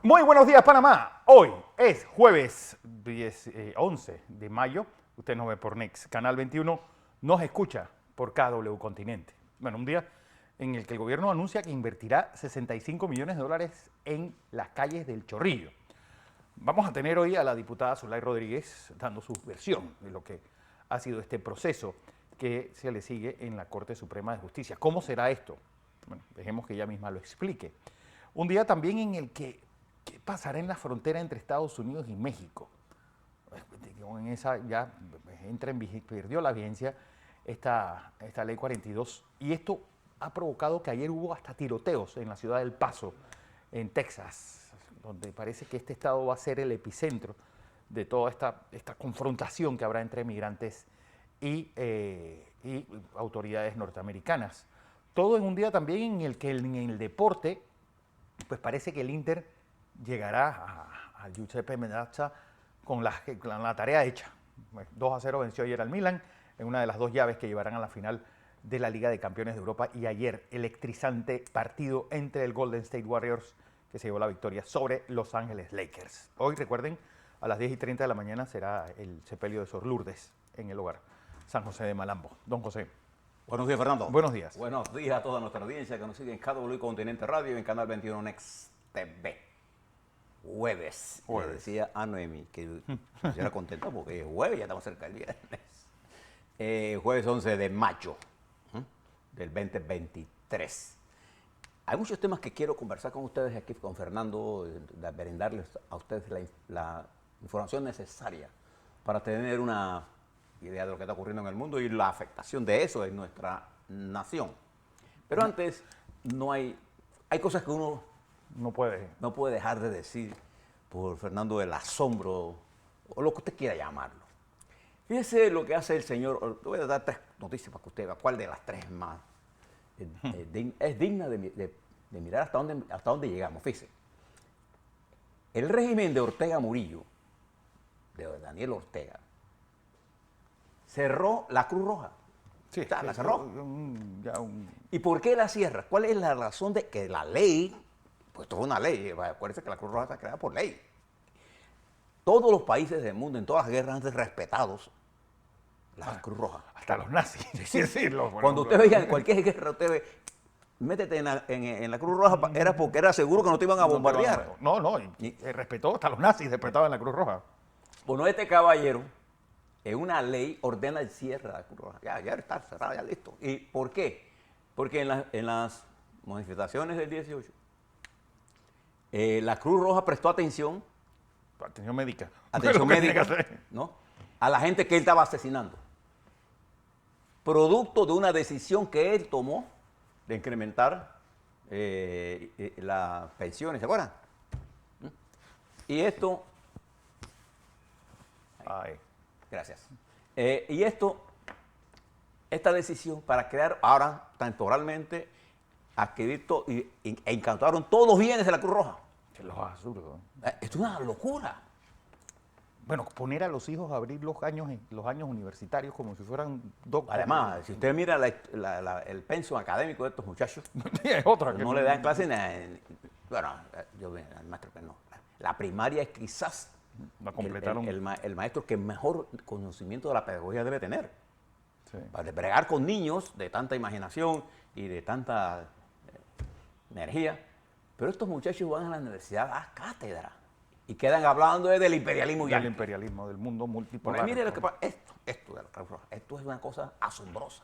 Muy buenos días, Panamá. Hoy es jueves 11 de mayo. Usted nos ve por Next, Canal 21. Nos escucha por KW Continente. Bueno, un día en el que el gobierno anuncia que invertirá 65 millones de dólares en las calles del Chorrillo. Vamos a tener hoy a la diputada Zulay Rodríguez dando su versión de lo que ha sido este proceso que se le sigue en la Corte Suprema de Justicia. ¿Cómo será esto? Bueno, dejemos que ella misma lo explique. Un día también en el que, ¿qué pasará en la frontera entre Estados Unidos y México? En esa ya perdió la vigencia esta ley 42 y esto ha provocado que ayer hubo hasta tiroteos en la ciudad del Paso, en Texas, donde parece que este estado va a ser el epicentro de toda esta confrontación que habrá entre migrantes y autoridades norteamericanas. Todo en un día también en el que en el deporte, pues parece que el Inter llegará al Giuseppe Meazza con la tarea hecha. 2-0 venció ayer al Milan en una de las dos llaves que llevarán a la final de la Liga de Campeones de Europa, y ayer electrizante partido entre el Golden State Warriors, que se llevó la victoria sobre Los Ángeles Lakers. Hoy, recuerden, a las 10:30 de la mañana será el sepelio de Sor Lourdes en el hogar San José de Malambo. Don José. Buenos días, Fernando. Buenos días. Buenos días a toda nuestra audiencia que nos sigue en KW Continente Radio y en Canal 21 Next TV. Jueves. Le decía a Noemi que yo era contento porque es jueves, ya estamos cerca del viernes. Jueves 11 de mayo del 2023. Hay muchos temas que quiero conversar con ustedes aquí, con Fernando, brindarles a ustedes la información necesaria para tener una idea de lo que está ocurriendo en el mundo y la afectación de eso en nuestra nación. Pero antes, hay cosas que uno no puede dejar de decir, por Fernando, el asombro, o lo que usted quiera llamarlo. Fíjese lo que hace el señor. Voy a dar tres noticias para que usted vea cuál de las tres más es digna de mirar hasta dónde llegamos. Fíjese, el régimen de Ortega Murillo, de Daniel Ortega, cerró la Cruz Roja. Sí, o sea, la cerró. ¿Y por qué la cierra? ¿Cuál es la razón de que la ley, pues esto es una ley, acuérdense que la Cruz Roja está creada por ley? Todos los países del mundo, en todas las guerras, han respetado la Cruz Roja. Hasta los nazis. Sí. Cuando usted veía en cualquier guerra, usted ve, métete en la Cruz Roja, era porque era seguro que no te iban a bombardear. Y respetó, hasta los nazis respetaban la Cruz Roja. Bueno, este caballero, en una ley, ordena el cierre de la Cruz Roja. Ya está cerrada, ya listo. ¿Y por qué? Porque en las manifestaciones del 18, la Cruz Roja prestó atención. Atención médica. Atención médica, ¿no? A la gente que él estaba asesinando. Producto de una decisión que él tomó de incrementar las pensiones, ¿se acuerdan? Y esto... Gracias. Y esta decisión para crear ahora temporalmente, adquirir e incautaron todos los bienes de la Cruz Roja. Que es absurdo. Esto es una locura. Bueno, poner a los hijos a abrir los años universitarios como si fueran doctores. Además, si usted mira el pensum académico de estos muchachos, es otra que no le dan clase bueno, yo veo al maestro que no. La primaria es quizás el maestro que mejor conocimiento de la pedagogía debe tener. Sí. Para bregar con niños de tanta imaginación y de tanta energía. Pero estos muchachos van a la universidad a dar cátedra y quedan hablando del imperialismo. Del imperialismo, del mundo multipolar. Porque mire lo que pasa. Esto es una cosa asombrosa.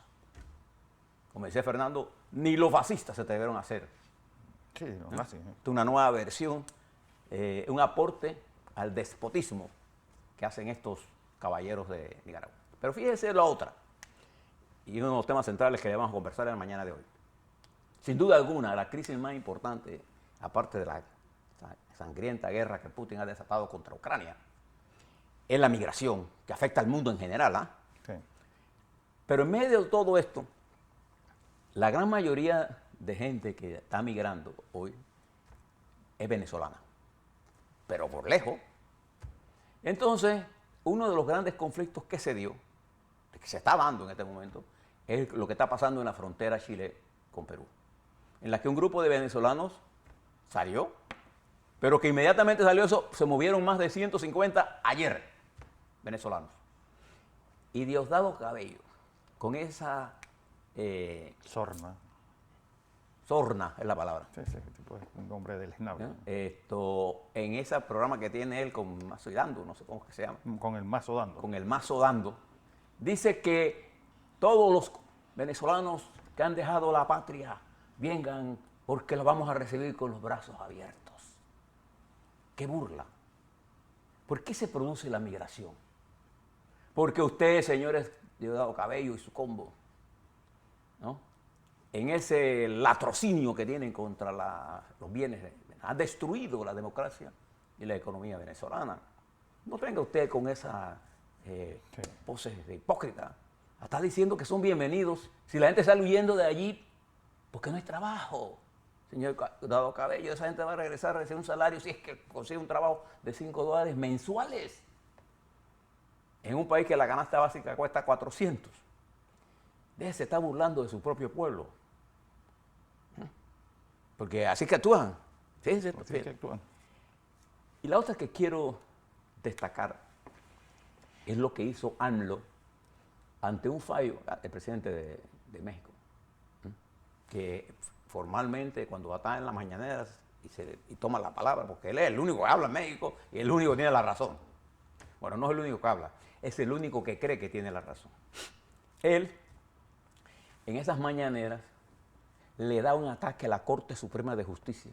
Como decía Fernando, ni los fascistas se atrevieron a hacer. Sí, no, así. Esto es una nueva versión, un aporte al despotismo que hacen estos caballeros de Nicaragua. Pero fíjese la otra, y uno de los temas centrales que le vamos a conversar en la mañana de hoy. Sin duda alguna, la crisis más importante, aparte de la sangrienta guerra que Putin ha desatado contra Ucrania, es la migración, que afecta al mundo en general. Sí. Pero en medio de todo esto, la gran mayoría de gente que está migrando hoy es venezolana, pero por lejos. Entonces, uno de los grandes conflictos que se dio, que se está dando en este momento, es lo que está pasando en la frontera Chile con Perú, en la que un grupo de venezolanos salió pero que inmediatamente salió eso, se movieron más de 150 ayer venezolanos. Y Diosdado Cabello, con esa Sorna. sorna es la palabra. Sí, sí, tipo de nombre del esnable. En ese programa que tiene él con Mazo y Dando, no sé cómo es que se llama. Con el mazo dando. Con el Mazo Dando, dice que todos los venezolanos que han dejado la patria vengan porque los vamos a recibir con los brazos abiertos. ¡Qué burla! ¿Por qué se produce la migración? Porque ustedes, señores Diosdado Cabello y su combo, ¿no?, en ese latrocinio que tienen contra los bienes, han destruido la democracia y la economía venezolana. No venga usted con esa poses de hipócrita. Está diciendo que son bienvenidos si la gente sale huyendo de allí porque no hay trabajo. Señor Diosdado Cabello, esa gente va a regresar a recibir un salario si es que consigue un trabajo de $5 mensuales. En un país que la canasta básica cuesta 400. Se está burlando de su propio pueblo. Porque así que actúan. Fíjense, Así que actúan. Y la otra que quiero destacar es lo que hizo AMLO ante un fallo del presidente de México, que formalmente cuando está en las mañaneras y toma la palabra, porque él es el único que habla en México y el único que tiene la razón. Bueno, no es el único que habla, es el único que cree que tiene la razón. Él, en esas mañaneras, le da un ataque a la Corte Suprema de Justicia.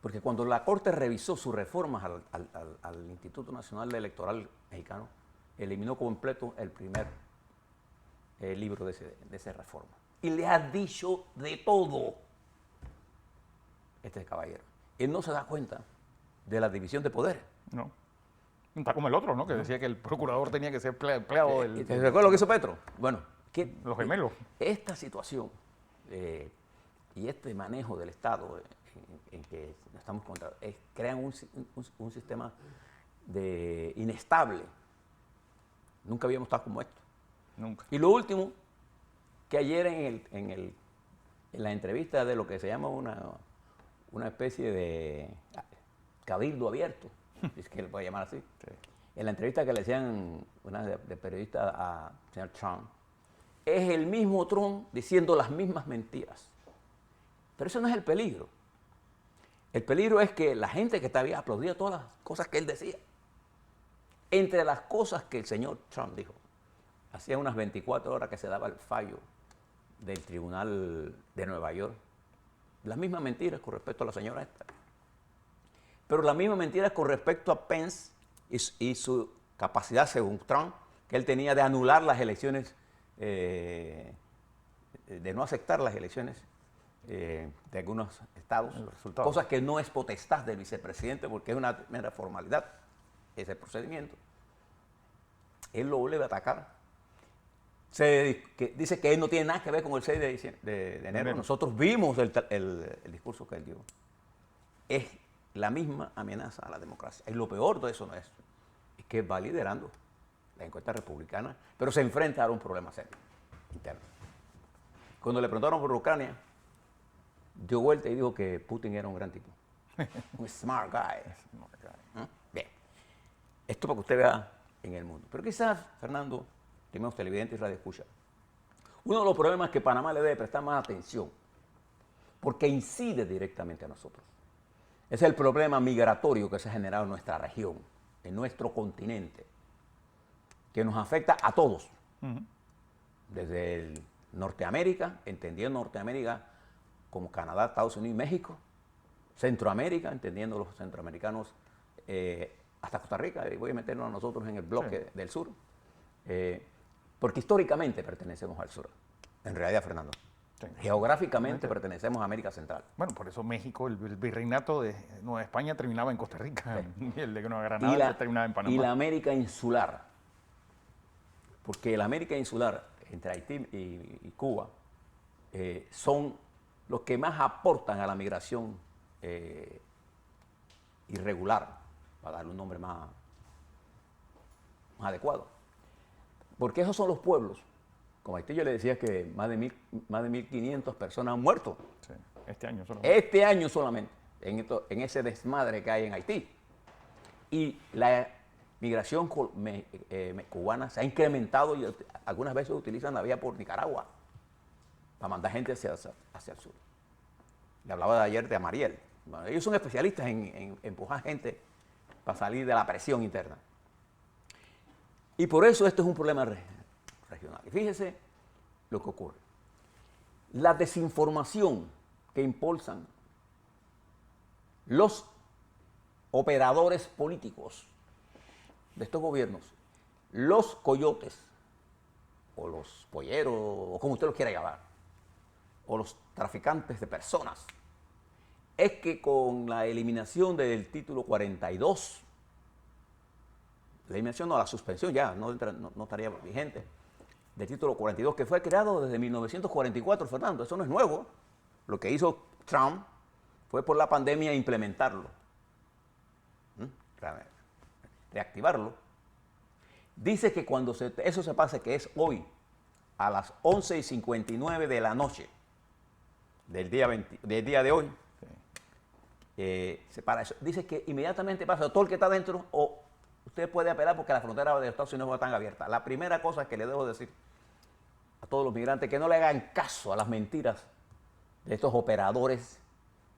Porque cuando la Corte revisó sus reformas al Instituto Nacional Electoral Mexicano, eliminó completo el primer libro de esa reforma. Y le ha dicho de todo este caballero. Él no se da cuenta de la división de poderes. No. Está como el otro, ¿no? Que decía que el procurador tenía que ser empleado del... ¿Te recuerdas lo que hizo Petro? Bueno, los gemelos. Esta situación y este manejo del Estado en que estamos contra, crean un sistema inestable. Nunca habíamos estado como esto. Nunca. Y lo último, que ayer en la entrevista de lo que se llama una especie de cabildo abierto, es que le puede llamar así, sí, en la entrevista que le hacían una de periodista a señor Trump, es el mismo Trump diciendo las mismas mentiras. Pero eso no es el peligro. El peligro es que la gente que estaba aplaudía todas las cosas que él decía. Entre las cosas que el señor Trump dijo, hacía unas 24 horas que se daba el fallo del Tribunal de Nueva York, las mismas mentiras con respecto a la señora esta. Pero las mismas mentiras con respecto a Pence y su capacidad, según Trump, que él tenía de anular las elecciones, de no aceptar las elecciones de algunos estados, cosas que no es potestad del vicepresidente porque es una mera formalidad ese procedimiento. Él lo vuelve a atacar. Dice que él no tiene nada que ver con el 6 de enero. Nosotros vimos el discurso que él dio. Es la misma amenaza a la democracia. Y lo peor de eso no es que va liderando la encuesta republicana, pero se enfrenta a un problema serio interno. Cuando le preguntaron por Ucrania, dio vuelta y dijo que Putin era un gran tipo. Un smart guy. Bien. Esto para que usted vea en el mundo. Pero quizás, Fernando, estimados televidentes y radioescuchas, uno de los problemas que Panamá le debe prestar más atención, porque incide directamente a nosotros, es el problema migratorio que se ha generado en nuestra región, en nuestro continente, que nos afecta a todos. Desde el Norteamérica, entendiendo Norteamérica como Canadá, Estados Unidos y México, Centroamérica, entendiendo los centroamericanos hasta Costa Rica, y voy a meternos a nosotros en el bloque del sur, porque históricamente pertenecemos al sur, en realidad, Fernando. Sí. Geográficamente pertenecemos a América Central. Bueno, por eso México, el virreinato de Nueva España terminaba en Costa Rica, y el de Nueva Granada terminaba en Panamá. Y la América insular, porque la América insular, entre Haití y Cuba, son los que más aportan a la migración irregular, para darle un nombre más adecuado. Porque esos son los pueblos. Como Haití yo le decía que más de 1.500 personas han muerto. Sí, este año solamente. Este año solamente. en ese desmadre que hay en Haití. Y la migración cubana se ha incrementado y algunas veces utilizan la vía por Nicaragua para mandar gente hacia el sur. Le hablaba ayer de Amariel. Bueno, ellos son especialistas en empujar gente para salir de la presión interna. Y por eso esto es un problema regional. Y fíjese lo que ocurre. La desinformación que impulsan los operadores políticos de estos gobiernos, los coyotes, o los polleros, o como usted los quiera llamar, o los traficantes de personas, es que con la eliminación del título 42, la eliminación no, la suspensión ya, no estaría vigente, del título 42, que fue creado desde 1944, Fernando, eso no es nuevo. Lo que hizo Trump fue por la pandemia implementarlo, reactivarlo. Dice que cuando eso se pase, que es hoy, a las 11:59 de la noche del día de hoy, se para eso. Dice que inmediatamente pasa todo el que está dentro, o usted puede apelar porque las fronteras de Estados Unidos no están abiertas. La primera cosa que le debo decir a todos los migrantes, que no le hagan caso a las mentiras de estos operadores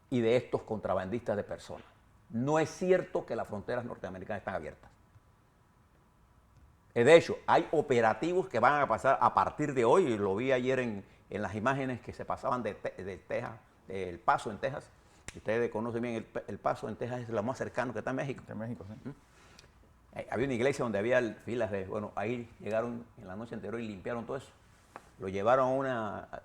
y de estos contrabandistas de personas. No es cierto que las fronteras norteamericanas están abiertas. De hecho, hay operativos que van a pasar a partir de hoy, y lo vi ayer en las imágenes que se pasaban de Texas, del Paso en Texas. Ustedes conocen bien el Paso en Texas, es lo más cercano que está en México. En México, sí. Había una iglesia donde había filas de, bueno, ahí llegaron en la noche anterior y limpiaron todo eso. Lo llevaron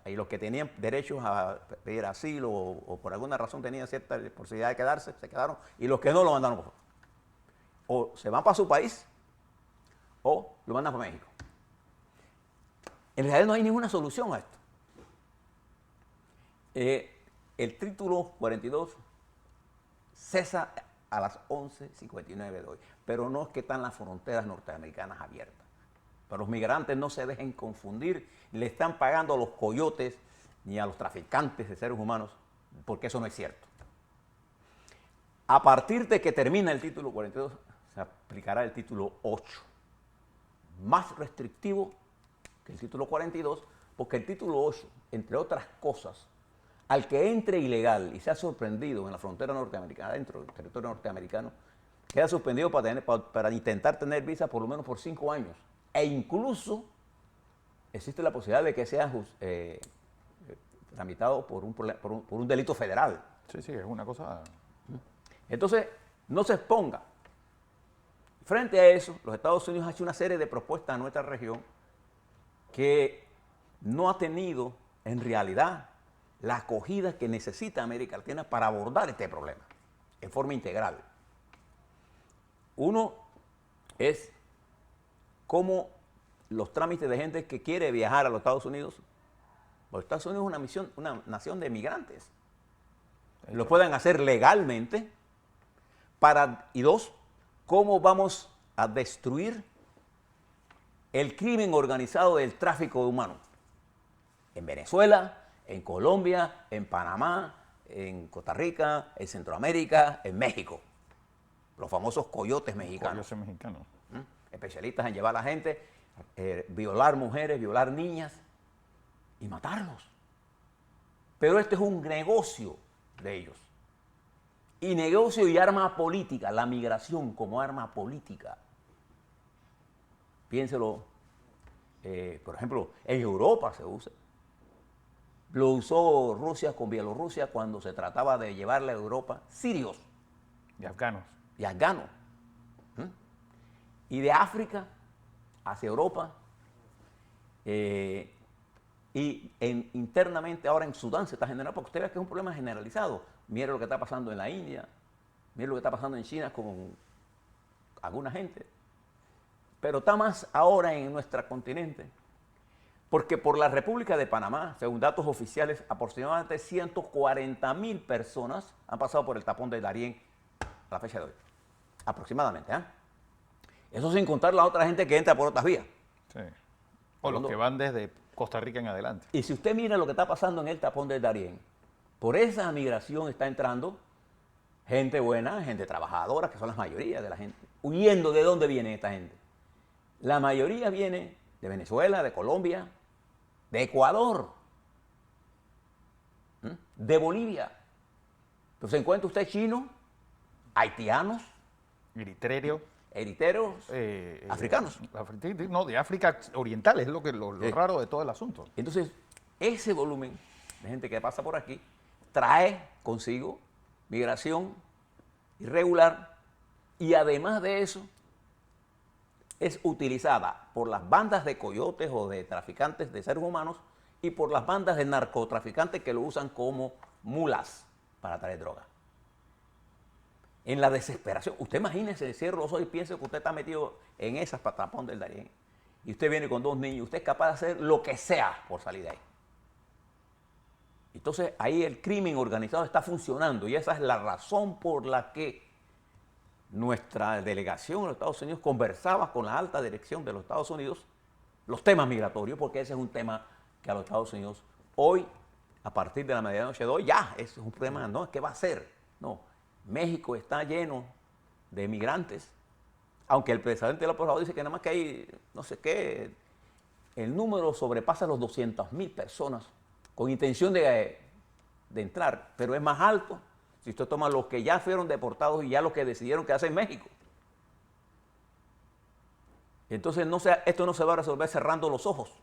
y los que tenían derechos a pedir asilo o por alguna razón tenían cierta posibilidad de quedarse, se quedaron, y los que no lo mandaron por favor. O se van para su país o lo mandan para México. En realidad no hay ninguna solución a esto. El título 42 cesa a las 11:59 de hoy, pero no es que están las fronteras norteamericanas abiertas. Pero los migrantes no se dejen confundir, le están pagando a los coyotes ni a los traficantes de seres humanos, porque eso no es cierto. A partir de que termina el título 42, se aplicará el título 8, más restrictivo que el título 42, porque el título 8, entre otras cosas, al que entre ilegal y sea sorprendido en la frontera norteamericana, dentro del territorio norteamericano, queda suspendido para intentar tener visa por lo menos por 5 años. E incluso existe la posibilidad de que sea tramitado por un delito federal. Sí, sí, es una cosa... Entonces, no se exponga. Frente a eso, los Estados Unidos han hecho una serie de propuestas a nuestra región que no ha tenido, en realidad, la acogida que necesita América Latina para abordar este problema en forma integral. Uno es cómo los trámites de gente que quiere viajar a los Estados Unidos, los Estados Unidos es una nación de migrantes, lo puedan hacer legalmente. Y dos, cómo vamos a destruir el crimen organizado del tráfico de humanos en Venezuela, en Colombia, en Panamá, en Costa Rica, en Centroamérica, en México. Los famosos coyotes mexicanos. Coyotes mexicanos. Especialistas en llevar a la gente, violar mujeres, violar niñas y matarlos. Pero este es un negocio de ellos. Y negocio y arma política, la migración como arma política. Piénselo, por ejemplo, en Europa se usa. Lo usó Rusia con Bielorrusia cuando se trataba de llevarle a Europa sirios. Y afganos. Y afganos. Y de África hacia Europa. Internamente ahora en Sudán se está generando, porque usted ve que es un problema generalizado. Mire lo que está pasando en la India, mire lo que está pasando en China con alguna gente. Pero está más ahora en nuestro continente. Porque por la República de Panamá, según datos oficiales, aproximadamente 140,000 personas han pasado por el tapón de Darién a la fecha de hoy. Aproximadamente, ¿eh? Eso sin contar la otra gente que entra por otras vías. Sí. O los que van desde Costa Rica en adelante. Y si usted mira lo que está pasando en el tapón de Darién, por esa migración está entrando gente buena, gente trabajadora, que son las mayorías de la gente. Huyendo, ¿de dónde viene esta gente? La mayoría viene de Venezuela, de Colombia, de Ecuador, de Bolivia. Entonces encuentra usted chinos, haitianos, Eritrea, eriteros, africanos. No, de África Oriental, es lo raro de todo el asunto. Entonces, ese volumen de gente que pasa por aquí trae consigo migración irregular y además de eso es utilizada por las bandas de coyotes o de traficantes de seres humanos y por las bandas de narcotraficantes que lo usan como mulas para traer droga. En la desesperación, usted imagínese, cierre los ojos y piense que usted está metido en esas patapón del Darién y usted viene con 2 niños, usted es capaz de hacer lo que sea por salir de ahí. Entonces ahí el crimen organizado está funcionando y esa es la razón por la que nuestra delegación en los Estados Unidos conversaba con la alta dirección de los Estados Unidos los temas migratorios, porque ese es un tema que a los Estados Unidos hoy, a partir de la medianoche de hoy, ya, es un problema, no, ¿qué va a hacer? No, México está lleno de migrantes, aunque el presidente López Obrador dice que nada más que hay, no sé qué, el número sobrepasa los 200,000 personas con intención de entrar, pero es más alto si usted toma los que ya fueron deportados y ya los que decidieron quedarse en México. Entonces esto no se va a resolver cerrando los ojos.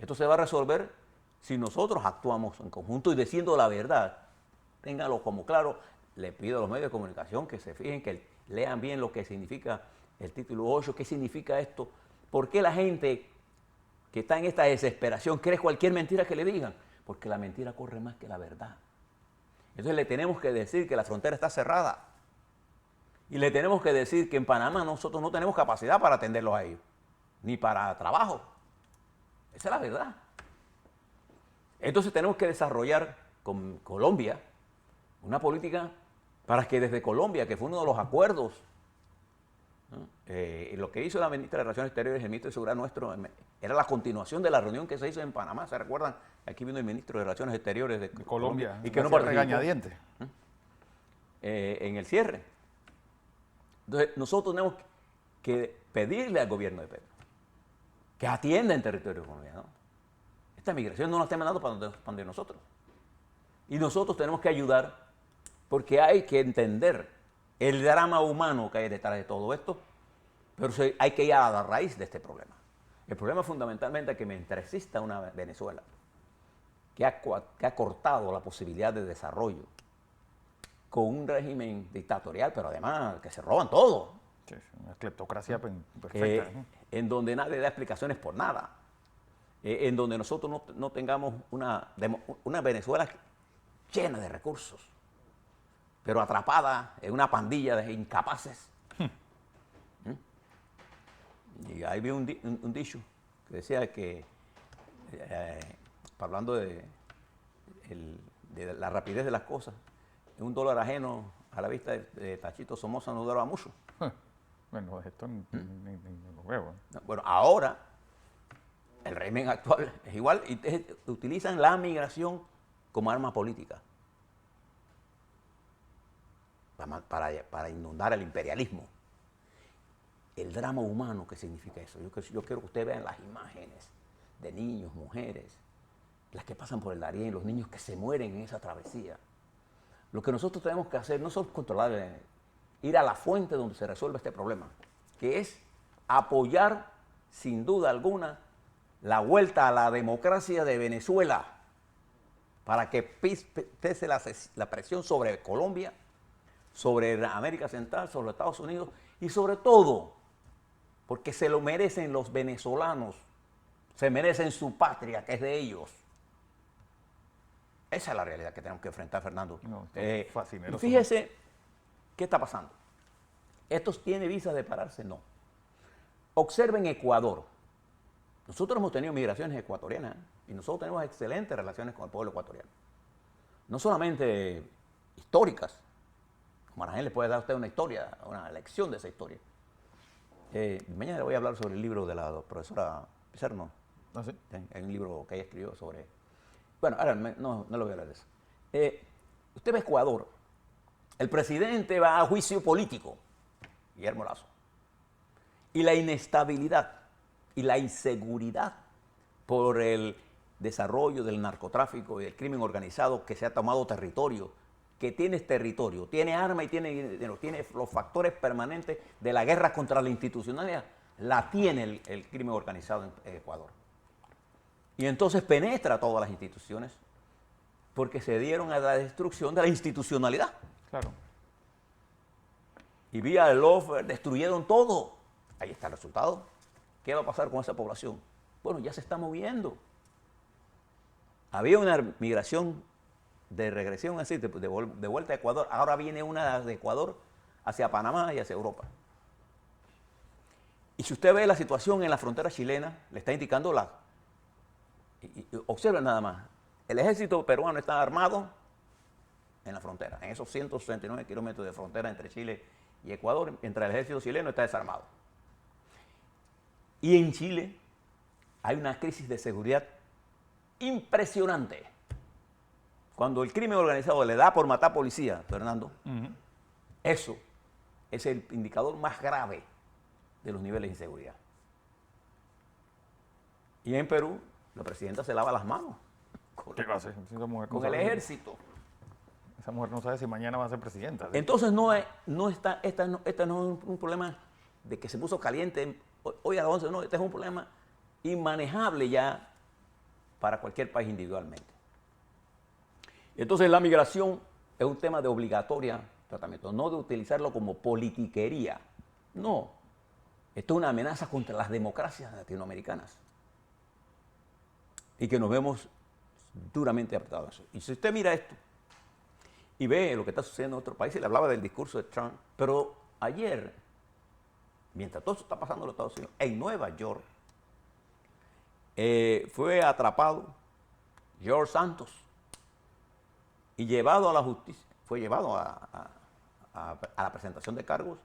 Esto se va a resolver si nosotros actuamos en conjunto y diciendo la verdad. Ténganlo como claro. Le pido a los medios de comunicación que se fijen, que lean bien lo que significa el título 8, qué significa esto. ¿Por qué la gente que está en esta desesperación cree cualquier mentira que le digan? Porque la mentira corre más que la verdad. Entonces le tenemos que decir que la frontera está cerrada. Y le tenemos que decir que en Panamá nosotros no tenemos capacidad para atenderlos a ellos, ni para trabajo. Esa es la verdad. Entonces tenemos que desarrollar con Colombia una política para que desde Colombia, que fue uno de los acuerdos, ¿no? Lo que hizo la ministra de Relaciones Exteriores, el ministro de Seguridad nuestro, era la continuación de la reunión que se hizo en Panamá. ¿Se recuerdan? Aquí vino el ministro de Relaciones Exteriores de Colombia y que no participó regañadientes en el cierre. Entonces, nosotros tenemos que pedirle al gobierno de Pedro que atienda en territorio colombiano. Esta migración no la está mandando para donde nosotros. Y nosotros tenemos que ayudar porque hay que entender el drama humano que hay detrás de todo esto, pero hay que ir a la raíz de este problema. El problema es fundamentalmente que mientras exista una Venezuela que ha cortado la posibilidad de desarrollo con un régimen dictatorial, pero además que se roban todo. Sí, una cleptocracia perfecta. En donde nadie da explicaciones por nada. En donde nosotros no tengamos una Venezuela llena de recursos, pero atrapada en una pandilla de incapaces. Y ahí vi un dicho que decía que, hablando de la rapidez de las cosas, $1 ajeno a la vista de Tachito Somoza no duraba mucho. Bueno, esto ni lo veo. Bueno, ahora el régimen actual es igual y utilizan la migración como arma política para inundar el imperialismo. El drama humano que significa eso. Yo quiero que ustedes vean las imágenes de niños, mujeres, las que pasan por el Darién, los niños que se mueren en esa travesía. Lo que nosotros tenemos que hacer no solo controlar, ir a la fuente donde se resuelve este problema, que es apoyar sin duda alguna la vuelta a la democracia de Venezuela para que pese la presión sobre Colombia, sobre América Central, sobre los Estados Unidos y sobre todo porque se lo merecen los venezolanos, se merecen su patria, que es de ellos. Esa es la realidad que tenemos que enfrentar, Fernando. No, fascineroso. Fíjese qué está pasando. ¿Estos tienen visas de pararse? No. Observen Ecuador. Nosotros hemos tenido migraciones ecuatorianas y nosotros tenemos excelentes relaciones con el pueblo ecuatoriano. No solamente históricas, como Arangel le puede dar a usted una historia, una lección de esa historia. Mañana le voy a hablar sobre el libro de la profesora Pizarno. ¿Ah, sí? Hay un libro que ella escribió sobre... Bueno, ahora no le voy a hablar de eso. Usted ve Ecuador. El presidente va a juicio político, Guillermo Lasso. Y la inestabilidad y la inseguridad por el desarrollo del narcotráfico y del crimen organizado que se ha tomado territorio, que tiene territorio, tiene armas y tiene los factores permanentes de la guerra contra la institucionalidad, la tiene el crimen organizado en Ecuador. Y entonces penetra todas las instituciones porque se dieron a la destrucción de la institucionalidad. Claro. Y vía el Love destruyeron todo. Ahí está el resultado. ¿Qué va a pasar con esa población? Bueno, ya se está moviendo. Había una migración de regresión así, de vuelta a Ecuador. Ahora viene una de Ecuador hacia Panamá y hacia Europa. Y si usted ve la situación en la frontera chilena, le está indicando observen nada más. El ejército peruano está armado en la frontera, en esos 169 kilómetros de frontera entre Chile y Ecuador, mientras el ejército chileno está desarmado. Y en Chile hay una crisis de seguridad impresionante. Cuando el crimen organizado le da por matar policía, Fernando, eso es el indicador más grave de los niveles de inseguridad. Y en Perú, la presidenta se lava las manos ¿Qué va a hacer? con el ejército. Esa mujer no sabe si mañana va a ser presidenta. ¿Sí? Entonces esta no es un problema de que se puso caliente hoy a las 11, no, este es un problema inmanejable ya para cualquier país individualmente. Entonces la migración es un tema de obligatoria tratamiento, no de utilizarlo como politiquería. No, esto es una amenaza contra las democracias latinoamericanas y que nos vemos duramente apretados. Y si usted mira esto y ve lo que está sucediendo en otros países, le hablaba del discurso de Trump, pero ayer, mientras todo eso está pasando en los Estados Unidos, en Nueva York, fue atrapado George Santos y llevado a la justicia, fue llevado a la presentación de cargos,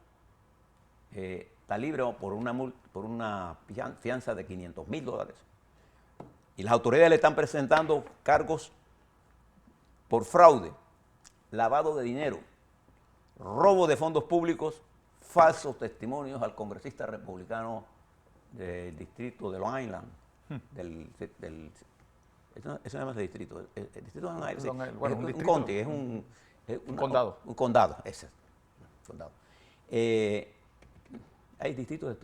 está libre por una fianza de $500,000. Y las autoridades le están presentando cargos por fraude, lavado de dinero, robo de fondos públicos, falsos testimonios al congresista republicano del distrito de Long Island, eso no es el distrito, el distrito de Long Island, bueno, es un county, es un condado. Un condado, ese es, condado. Hay distritos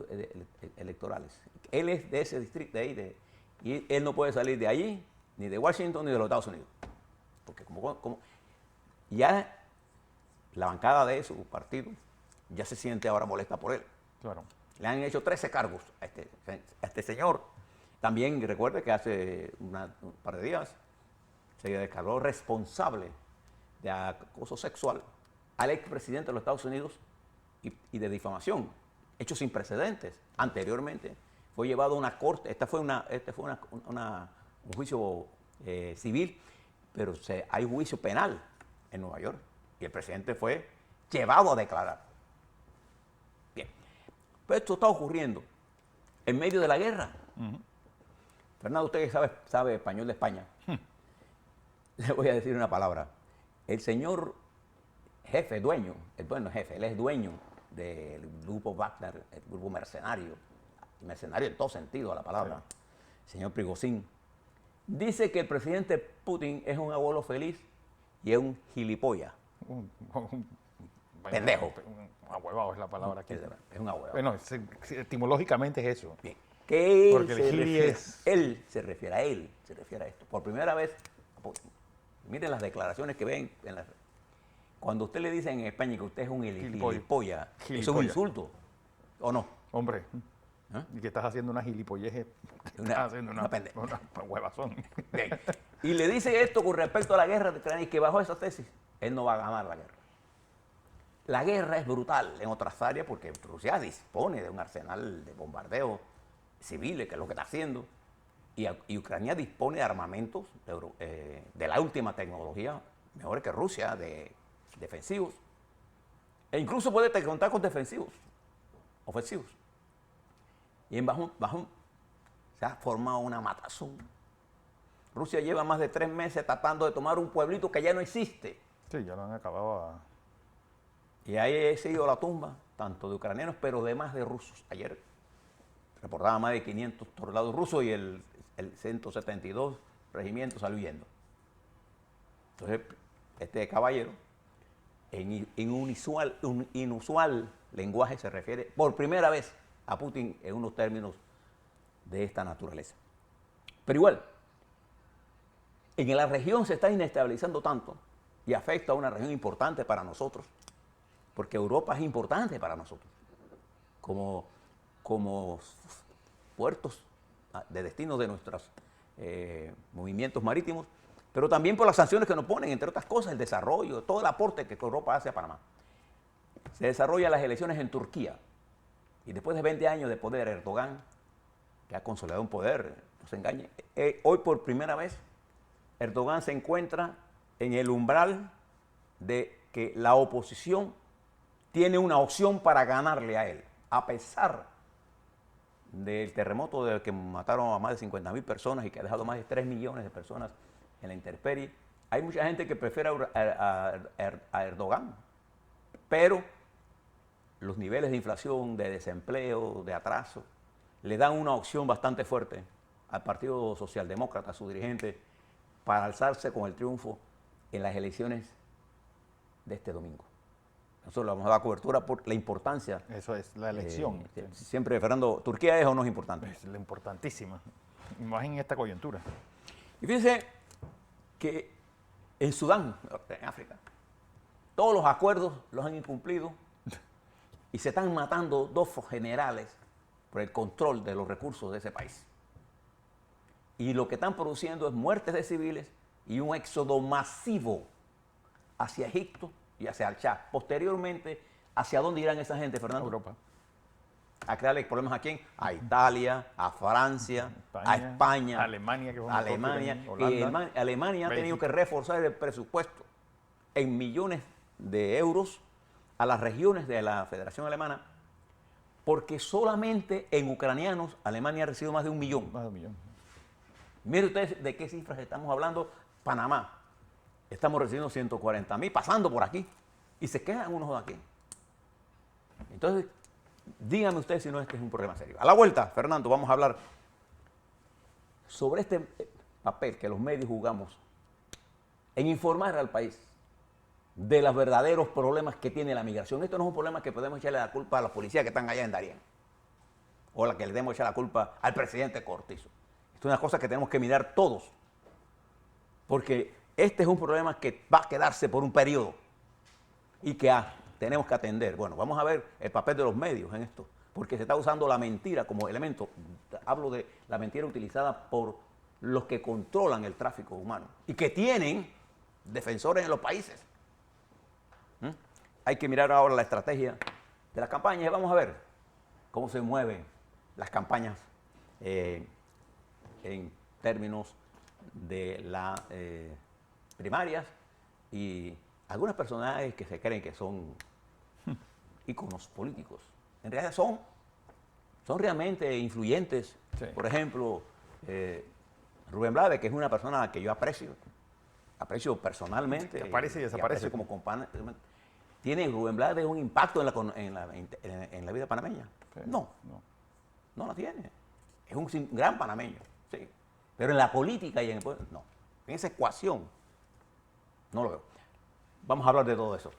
electorales. Él es de ese distrito, de ahí, y él no puede salir de allí, ni de Washington, ni de los Estados Unidos. Porque como ya la bancada de su partido ya se siente ahora molesta por él. Claro. Le han hecho 13 cargos a este señor. También recuerde que hace un par de días se declaró responsable de acoso sexual al expresidente de los Estados Unidos y de difamación, hechos sin precedentes. Anteriormente fue llevado a una corte, este fue un juicio civil, pero hay un juicio penal en Nueva York y el presidente fue llevado a declarar. Bien, pero esto está ocurriendo en medio de la guerra. Fernando, usted que sabe español de España, le voy a decir una palabra. El señor jefe, dueño, él es dueño del grupo Wagner, el grupo mercenario en todo sentido de la palabra, señor Prigozhin, dice que el presidente Putin es un abuelo feliz y es un gilipollas. Pendejo. Un ahuevado es la palabra aquí. Es un abuelo. Bueno, etimológicamente es eso. Bien. ¿Qué Porque el gili es... Él se refiere a esto. Por primera vez, miren las declaraciones que ven. Cuando usted le dice en España que usted es un gilipollas, es un insulto, ¿o no? Hombre, ¿Ah? y que estás haciendo una gilipolleje, estás haciendo una huevazón. Bien. Y le dice esto con respecto a la guerra de Ucrania y que bajo esa tesis, él no va a ganar la guerra. La guerra es brutal en otras áreas porque Rusia dispone de un arsenal de bombardeo civiles, que es lo que está haciendo, y Ucrania dispone de armamentos de la última tecnología, mejor que Rusia, de defensivos, e incluso puede contar con defensivos, ofensivos. Y se ha formado una matazón. Rusia lleva más de 3 meses tratando de tomar un pueblito que ya no existe. Sí, ya lo han acabado Y ahí se ido a la tumba, tanto de ucranianos, pero además de rusos. Ayer reportaba más de 500 soldados rusos y el 172 regimiento salió huyendo. Entonces, este caballero, en un inusual lenguaje, se refiere por primera vez a Putin en unos términos de esta naturaleza. Pero igual, en la región se está inestabilizando tanto y afecta a una región importante para nosotros, porque Europa es importante para nosotros, como puertos de destino de nuestros movimientos marítimos, pero también por las sanciones que nos ponen, entre otras cosas, el desarrollo, todo el aporte que Europa hace a Panamá. Se desarrollan las elecciones en Turquía y después de 20 años de poder, Erdogan, que ha consolidado un poder, no se engañe, hoy por primera vez Erdogan se encuentra en el umbral de que la oposición tiene una opción para ganarle a él, a pesar del terremoto del que mataron a más de 50.000 personas y que ha dejado más de 3 millones de personas en la intemperie. Hay mucha gente que prefiere a Erdogan, pero los niveles de inflación, de desempleo, de atraso, le dan una opción bastante fuerte al Partido Socialdemócrata, a su dirigente, para alzarse con el triunfo en las elecciones de este domingo. Nosotros le vamos a dar cobertura por la importancia. Eso es, la elección. Siempre, Fernando, ¿Turquía es o no es importante? Es la importantísima, más en esta coyuntura. Y fíjense que en Sudán, en África, todos los acuerdos los han incumplido y se están matando dos generales por el control de los recursos de ese país. Y lo que están produciendo es muertes de civiles y un éxodo masivo hacia Egipto y hacia el Chad. Posteriormente, ¿hacia dónde irán esa gente, Fernando? Europa. ¿A crearle problemas a quién? A Italia, a Francia, a España, Alemania, que Alemania ha tenido que reforzar el presupuesto en millones de euros a las regiones de la Federación Alemana, porque solamente en ucranianos Alemania ha recibido más de 1 millón. Más de 1 millón. Mire ustedes de qué cifras estamos hablando. Panamá, estamos recibiendo 140.000 pasando por aquí y se quedan unos de aquí. Entonces, díganme ustedes si no este es un problema serio. A la vuelta, Fernando, vamos a hablar sobre este papel que los medios jugamos en informar al país de los verdaderos problemas que tiene la migración. Esto no es un problema que podemos echarle la culpa a los policías que están allá en Darién o la que le debemos echar la culpa al presidente Cortizo. Esto es una cosa que tenemos que mirar todos, porque este es un problema que va a quedarse por un periodo y que tenemos que atender. Bueno, vamos a ver el papel de los medios en esto, porque se está usando la mentira como elemento. Hablo de la mentira utilizada por los que controlan el tráfico humano y que tienen defensores en los países. Hay que mirar ahora la estrategia de las campañas y vamos a ver cómo se mueven las campañas en términos de las primarias y algunos personajes que se creen que son íconos políticos. En realidad son realmente influyentes. Sí. Por ejemplo, Rubén Blades, que es una persona que yo aprecio personalmente. Aparece y desaparece. Como compañero. ¿Tiene Rubén Blades un impacto en la vida panameña? Sí. No la tiene. Es un gran panameño, sí. Pero en la política y en el pueblo, no. En esa ecuación, no lo veo. Vamos a hablar de todo eso.